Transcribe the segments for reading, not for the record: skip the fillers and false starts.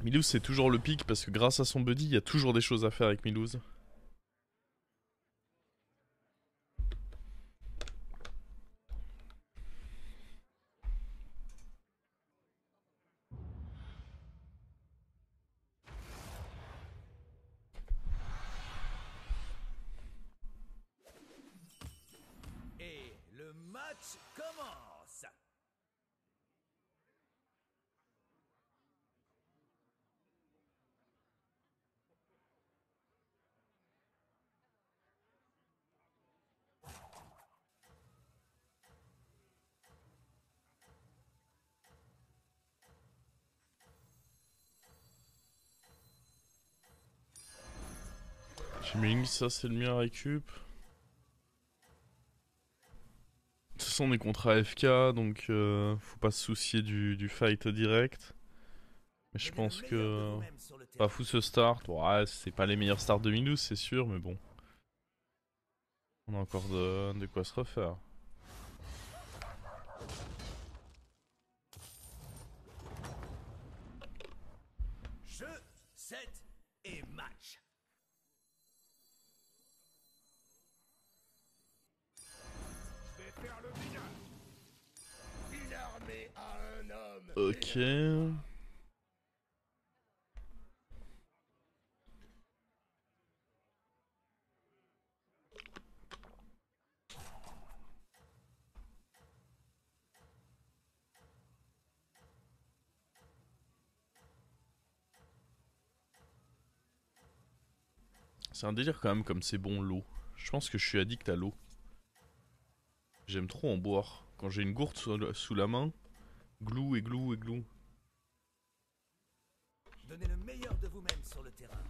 Milouz c'est toujours le pic parce que grâce à son buddy, il y a toujours des choses à faire avec Milouz. Et le match commence. J'imagine que ça c'est le mien à récup. De toute façon on est contre AFK donc faut pas se soucier du fight direct. Mais je Donnez le pense meilleur de que vous-même sur le pas terrain. fou ce start. Ouais, c'est pas les meilleurs starts de Milouz c'est sûr mais bon. On a encore de quoi se refaire. Jeu, set et match. Je vais faire le bilan. Une armée à un homme. Ok. C'est un délire quand même comme c'est bon l'eau. Je pense que je suis addict à l'eau. J'aime trop en boire. Quand j'ai une gourde sous la main, glou et glou et glou. Donnez le meilleur de vous-même sur le terrain.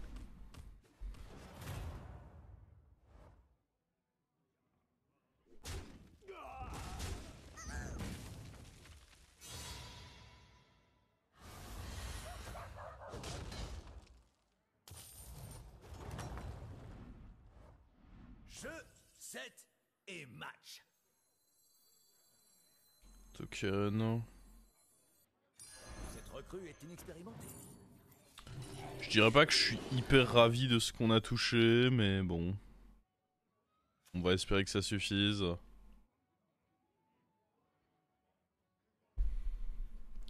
Jeu, set et match. Token. Cette recrue est inexpérimentée. Je dirais pas que je suis hyper ravi de ce qu'on a touché, mais bon. On va espérer que ça suffise.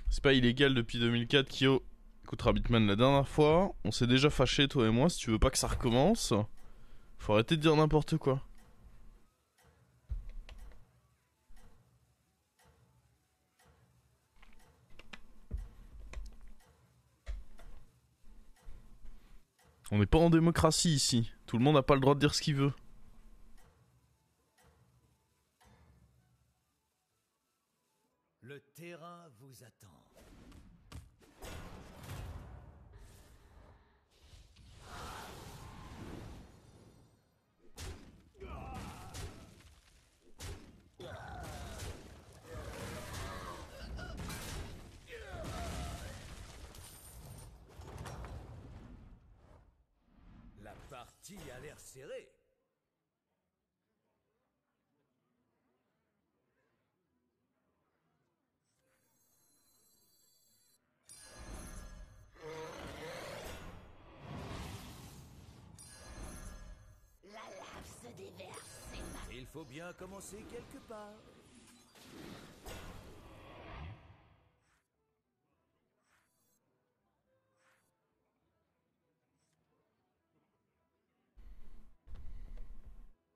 C'est pas illégal depuis 2004, Kyo. Écoute, Rabbitman, la dernière fois, on s'est déjà fâché, toi et moi. Si tu veux pas que ça recommence, faut arrêter de dire n'importe quoi. On n'est pas en démocratie ici. Tout le monde n'a pas le droit de dire ce qu'il veut. Le terrain vous attend. La partie a l'air serrée. La lave se déverse, c'est ma... Il faut bien commencer quelque part.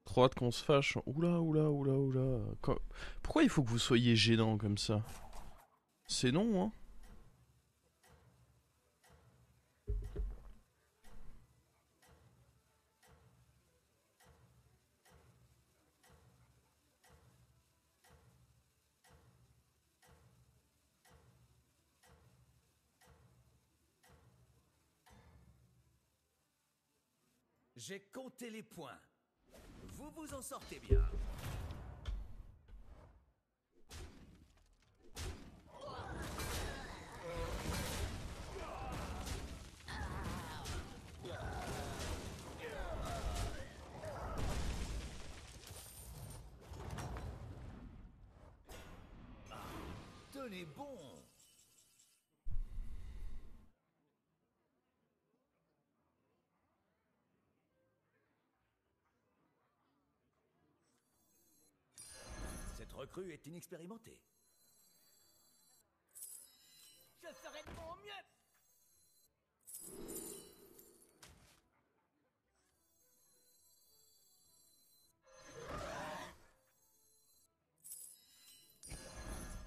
Trop hâte qu'on se fâche. Oula, oula, oula, oula. Pourquoi il faut que vous soyez gênant comme ça? C'est non, hein. J'ai compté les points. Vous vous en sortez bien. Tenez bon. recrue est inexpérimentée. Je ferai de mon mieux.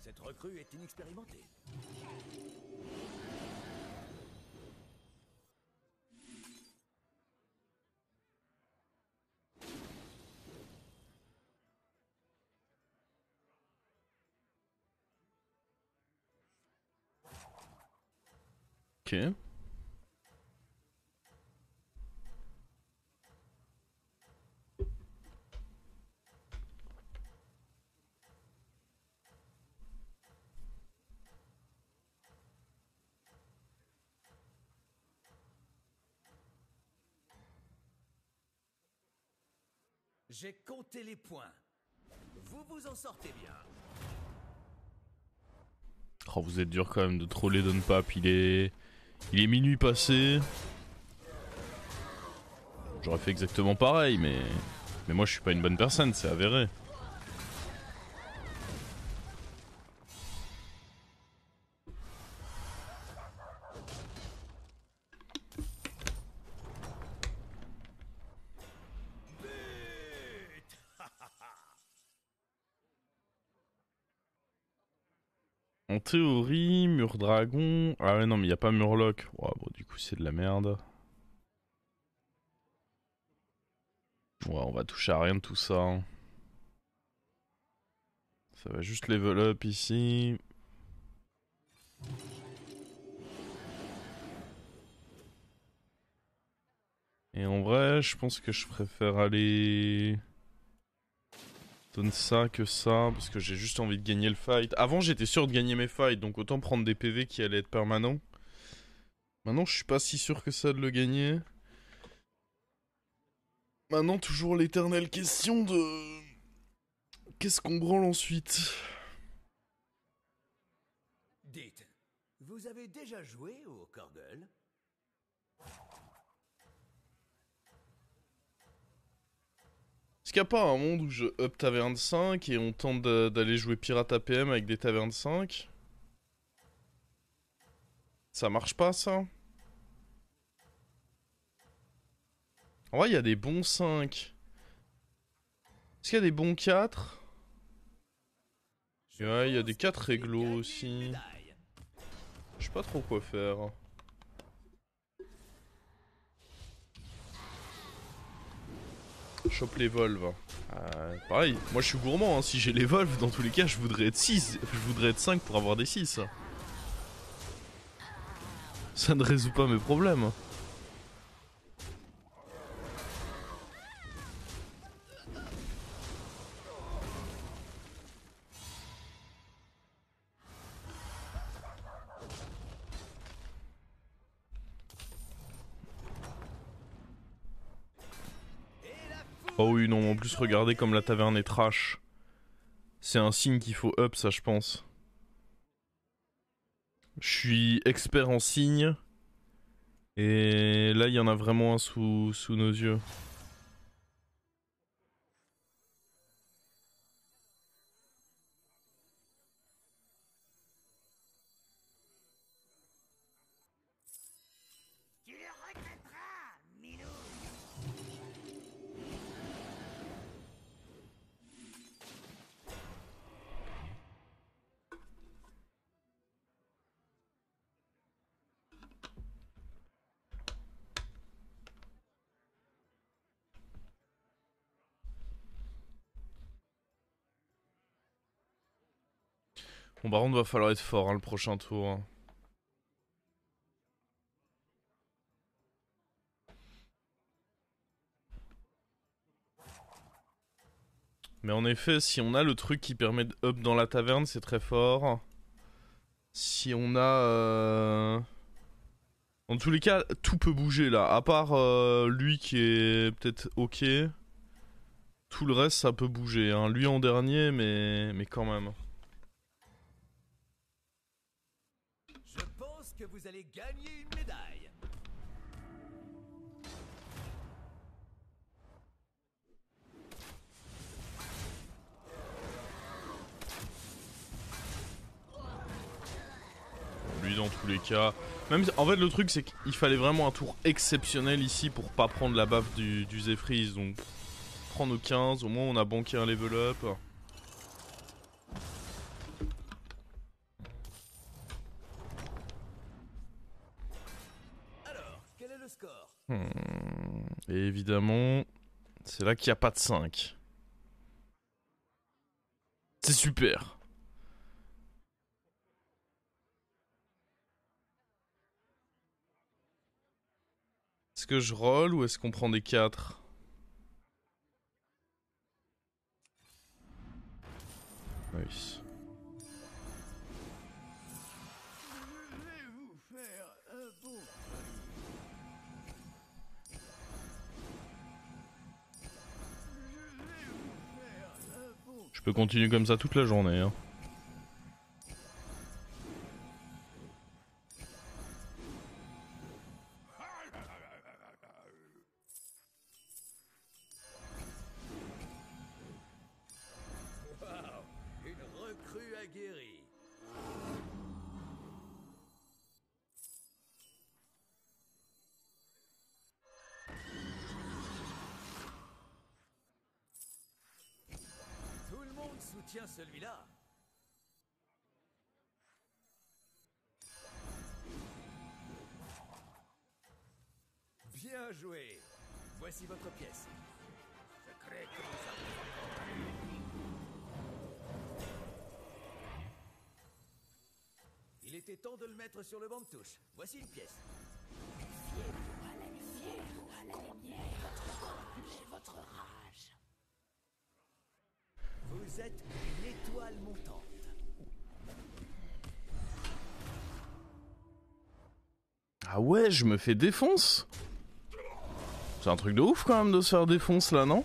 Cette recrue est inexpérimentée. Ok. J'ai compté les points. Vous vous en sortez bien. Oh, vous êtes dur quand même de troller Donpap. Il est minuit passé. J'aurais fait exactement pareil, mais moi je suis pas une bonne personne, c'est avéré. En théorie, mur dragon. Ah ouais, non, mais y a pas murloc. Ouais, bon, du coup, c'est de la merde. Ouais, on va toucher à rien de tout ça. Hein. Ça va juste level up ici. Et en vrai, je pense que je préfère aller... donne ça que ça, parce que j'ai juste envie de gagner le fight. Avant, j'étais sûr de gagner mes fights, donc autant prendre des PV qui allaient être permanents. Maintenant, je suis pas si sûr que ça de le gagner. Maintenant, toujours l'éternelle question de... Qu'est-ce qu'on branle ensuite? Dites, vous avez déjà joué au Korgel? Est-ce qu'il n'y a pas un monde où je up taverne 5 et on tente d'aller jouer pirate APM avec des tavernes 5? Ça marche pas ça? En vrai, il y a des bons 5. Est-ce qu'il y a des bons 4? Ouais, il y a des 4 réglos aussi. Je sais pas trop quoi faire. Chope les volves. Pareil, moi je suis gourmand, hein. Si j'ai les volves, dans tous les cas, je voudrais être 6. Je voudrais être 5 pour avoir des 6. Ça ne résout pas mes problèmes. Oh oui, non, en plus, regardez comme la taverne est trash. C'est un signe qu'il faut up, ça, je pense. Je suis expert en signes. Et là, il y en a vraiment un sous nos yeux. Tu le regretteras, Minou. Bon, par contre, va falloir être fort, hein, le prochain tour. Mais en effet, si on a le truc qui permet de up dans la taverne, c'est très fort. Si on a... En tous les cas, tout peut bouger là. À part lui qui est peut-être ok. Tout le reste, ça peut bouger. Hein. Lui en dernier, mais quand même. Je pense que vous allez gagner une médaille. les cas. Même en fait le truc c'est qu'il fallait vraiment un tour exceptionnel ici pour pas prendre la baffe du Zephyr. Donc prendre nos 15, au moins on a banqué un level up. Alors, quel est le score? Et évidemment, c'est là qu'il n'y a pas de 5. C'est super. Est-ce que je roll ou est-ce qu'on prend des 4? Oui. Je peux continuer comme ça toute la journée. Hein. Une recrue aguerrie. Tout le monde soutient celui-là. Bien joué. Voici votre pièce. Secret que nous avons. Il était temps de le mettre sur le banc de touche. Voici une pièce. Fiez-vous à la lumière, votre rage. Vous êtes une étoile montante. Ah ouais, je me fais défonce. C'est un truc de ouf quand même de se faire défonce là, non?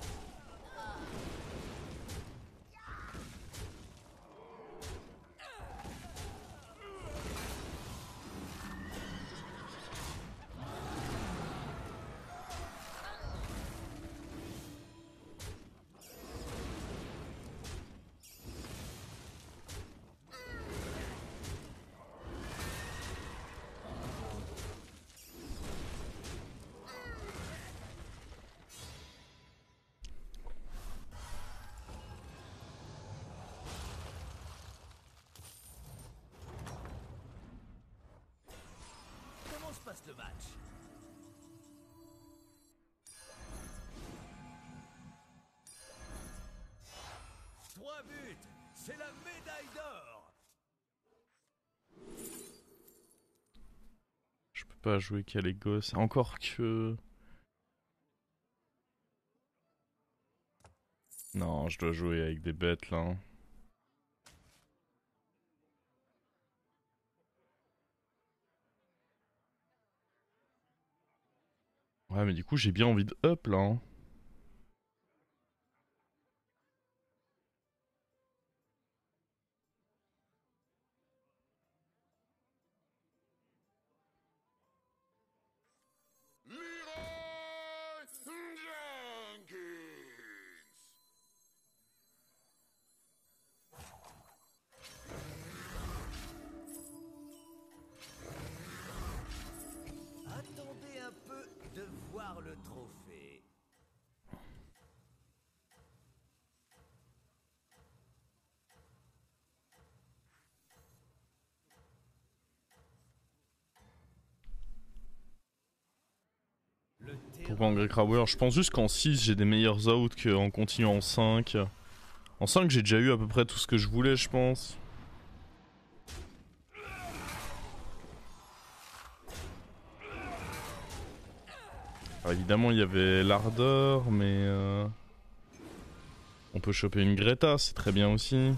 Comment se passe le match? Trois buts, c'est la médaille d'or. Je peux pas jouer qu'à les gosses. Encore que... Non, je dois jouer avec des bêtes là. Ouais, mais du coup, j'ai bien envie de up là. Hein. Leroy Jenkins. Attendez un peu de voir le trophée. Le Pourquoi en Great Hour? Je pense juste qu'en 6 j'ai des meilleurs outs qu'en continuant en 5. En 5 j'ai déjà eu à peu près tout ce que je voulais, je pense. Alors évidemment il y avait l'ardeur, mais on peut choper une Greta, c'est très bien aussi.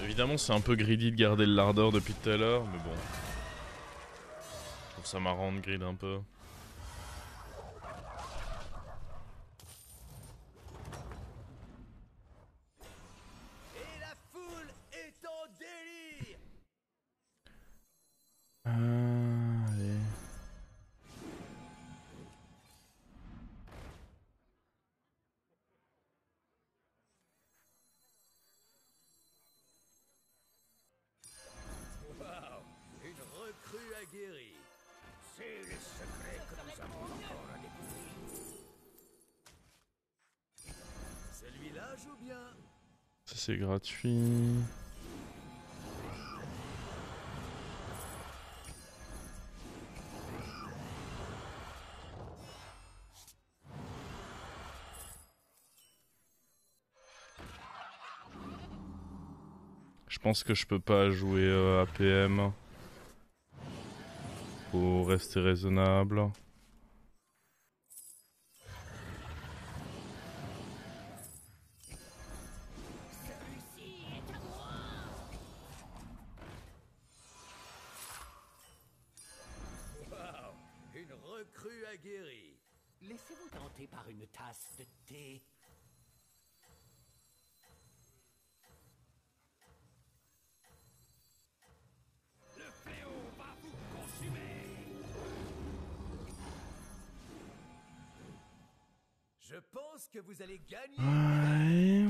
Évidemment c'est un peu greedy de garder le lardeur depuis tout à l'heure, mais bon. Je trouve ça marrant de grid un peu. Et la foule est en délire. Allez. c'est gratuit. Je pense que je peux pas jouer APM. Faut rester raisonnable. Waouh, une recrue aguerrie. Laissez-vous tenter par une tasse de thé. Le fléau va vous consumer. Je pense que vous allez gagner. Ouais.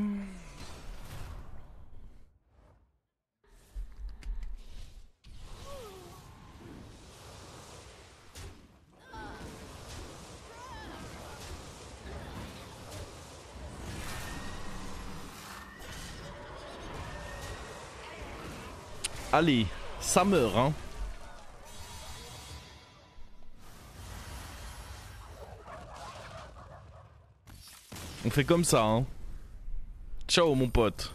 Allez, ça meurt, hein. On fait comme ça, hein. Ciao, mon pote.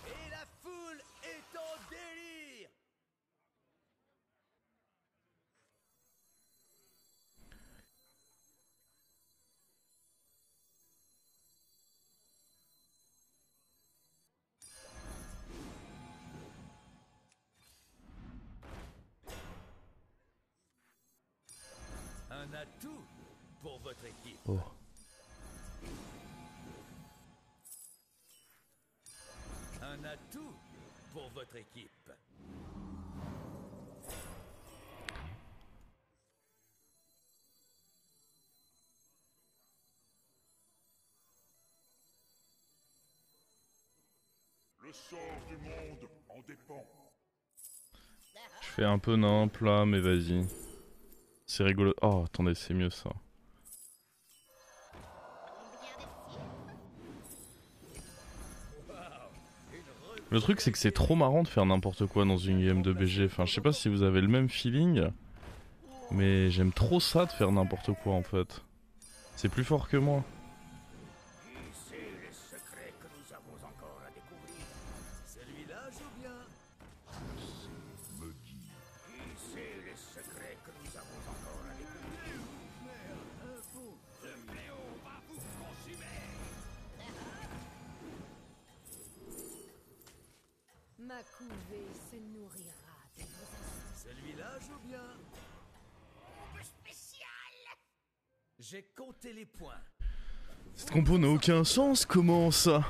Et la foule est en délire. Un atout pour votre équipe. Oh. Un atout pour votre équipe. Le sort du monde en dépend. Je fais un peu nimp là, mais vas-y. C'est rigolo. Oh, attendez, c'est mieux ça. Le truc, c'est que c'est trop marrant de faire n'importe quoi dans une game de BG. Enfin, je sais pas si vous avez le même feeling, mais j'aime trop ça de faire n'importe quoi en fait. C'est plus fort que moi. Qui sait les secrets que nous avons encore à découvrir? Celui-là joue bien. Me guide. Qui sait les secrets que nous avons encore à découvrir? Un fou. Le fléau va vous consumer. Ma couvée se nourrira de vos astuces. Celui-là joue bien. Spécial. J'ai compté les points. Cette compo n'a aucun sens, comment ça?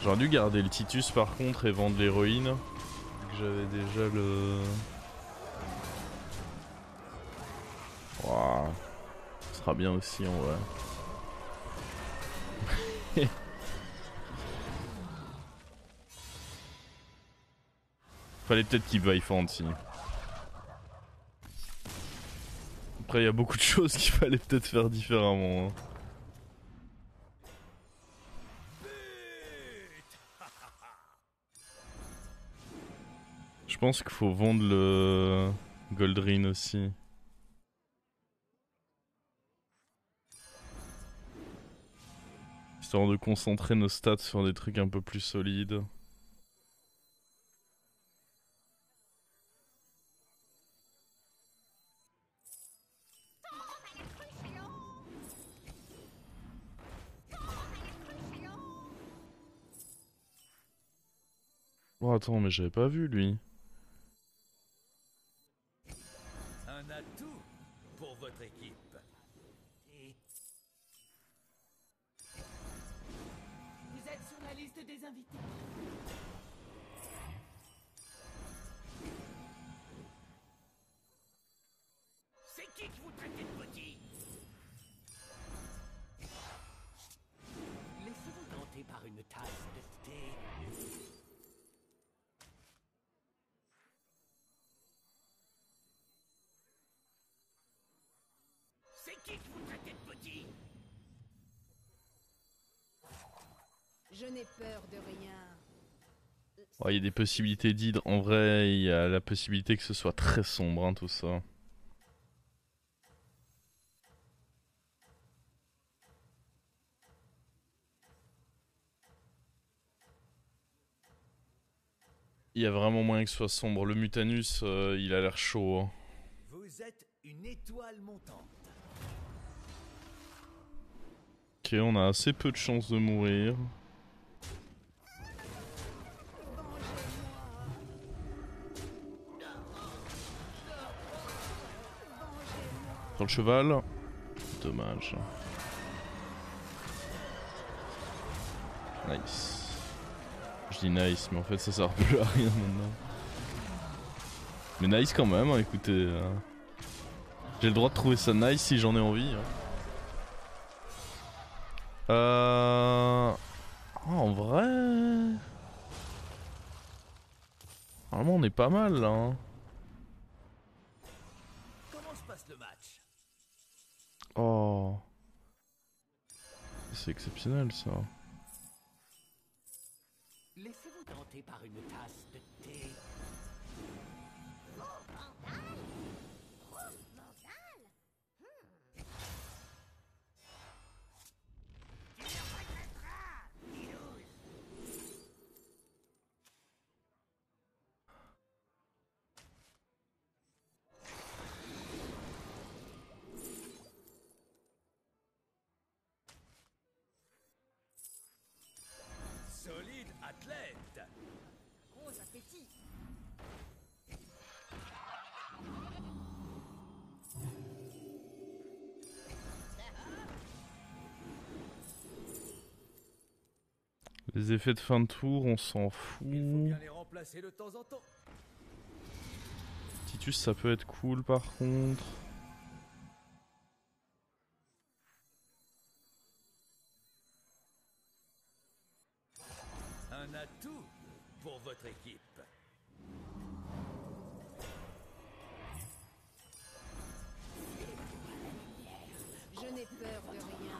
J'aurais dû garder le Titus par contre et vendre l'héroïne. Vu que j'avais déjà le... Waouh. Ce sera bien aussi en vrai. Fallait peut-être qu'il vaille fancy. Après il y a beaucoup de choses qu'il fallait peut-être faire différemment. Hein. Je pense qu'il faut vendre le Goldrin aussi. Histoire de concentrer nos stats sur des trucs un peu plus solides. Oh attends, mais j'avais pas vu lui. Un atout pour votre équipe. Et Vous êtes sur la liste des invités. C'est qui vous traitez de petit? qui que vous traitez de petit? Je n'ai peur de rien. Oh, il y a des possibilités d'hydre. En vrai, il y a la possibilité que ce soit très sombre, hein, tout ça. Il y a vraiment moyen que ce soit sombre. Le Mutanus, il a l'air chaud. Hein. Vous êtes une étoile montante. Ok, on a assez peu de chances de mourir. Sur le cheval. Dommage. Nice. Je dis nice, mais en fait ça sert plus à rien maintenant. Mais nice quand même, hein, écoutez. J'ai le droit de trouver ça nice si j'en ai envie. Hein. En vrai... Normalement on est pas mal là. Hein. Comment se passe le match? Oh. C'est exceptionnel ça. Laissez-vous tenter par une tasse de thé. Solide athlète. Gros appétit. Les effets de fin de tour, on s'en Il faut fout. bien les remplacer de temps en temps. Titus, ça peut être cool par contre. Un atout pour votre équipe. Je n'ai peur de rien.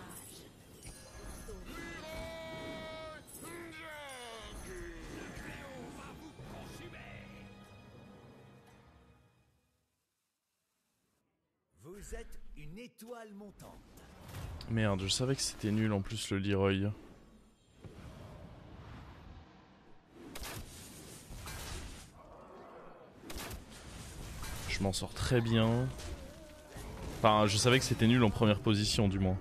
Vous êtes une étoile montante. Merde, je savais que c'était nul en plus le Leroy. Je m'en sors très bien. Enfin, je savais que c'était nul en première position du moins.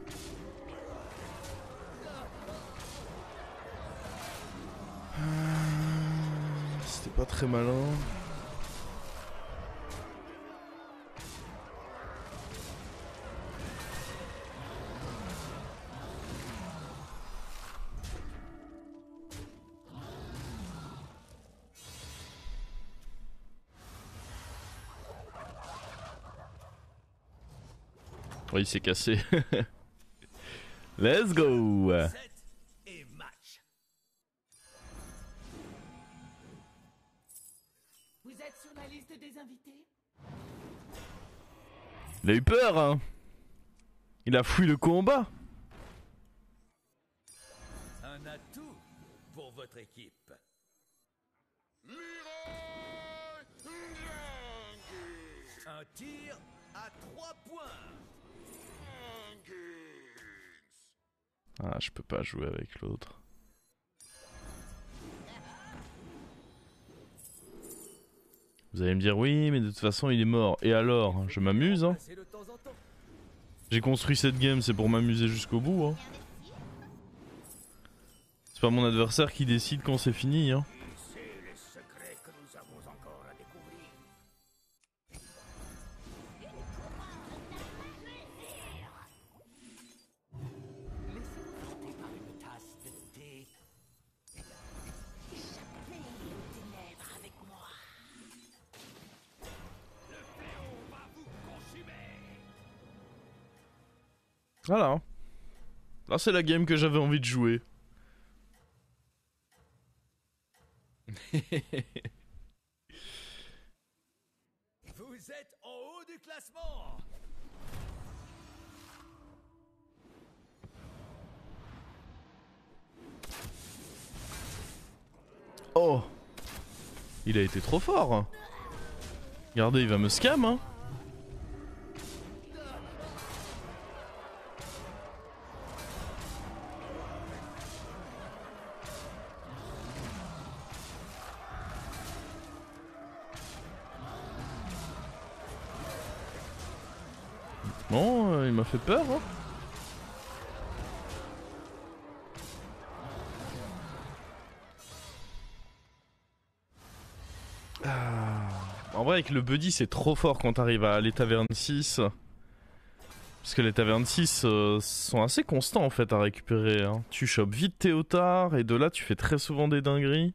C'était pas très malin. Oui, il s'est cassé. Let's go. Set et match. Vous êtes sur la liste des invités? Il a eu peur, hein. Il a fui le combat. Un atout pour votre équipe. Un tir à 3 points. Ah, je peux pas jouer avec l'autre. Vous allez me dire oui, mais de toute façon il est mort. Et alors, je m'amuse, hein. Remplacer de temps en temps. J'ai construit cette game, c'est pour m'amuser jusqu'au bout, hein. C'est pas mon adversaire qui décide quand c'est fini, hein. C'est les secrets que nous avons encore à découvrir. Laissez-vous tenter par une tasse de thé. Échappez aux ténèbres avec moi. Le fléau va vous consumer. Voilà. Là, c'est la game que j'avais envie de jouer. Vous êtes en haut du classement. Oh, il a été trop fort. Regardez, il va me scam, hein. Bon, il m'a fait peur, hein. En vrai, avec le buddy, c'est trop fort quand t'arrives à les tavernes 6. Parce que les tavernes 6 sont assez constants en fait à récupérer. Hein. Tu chopes vite Théotard et de là tu fais très souvent des dingueries.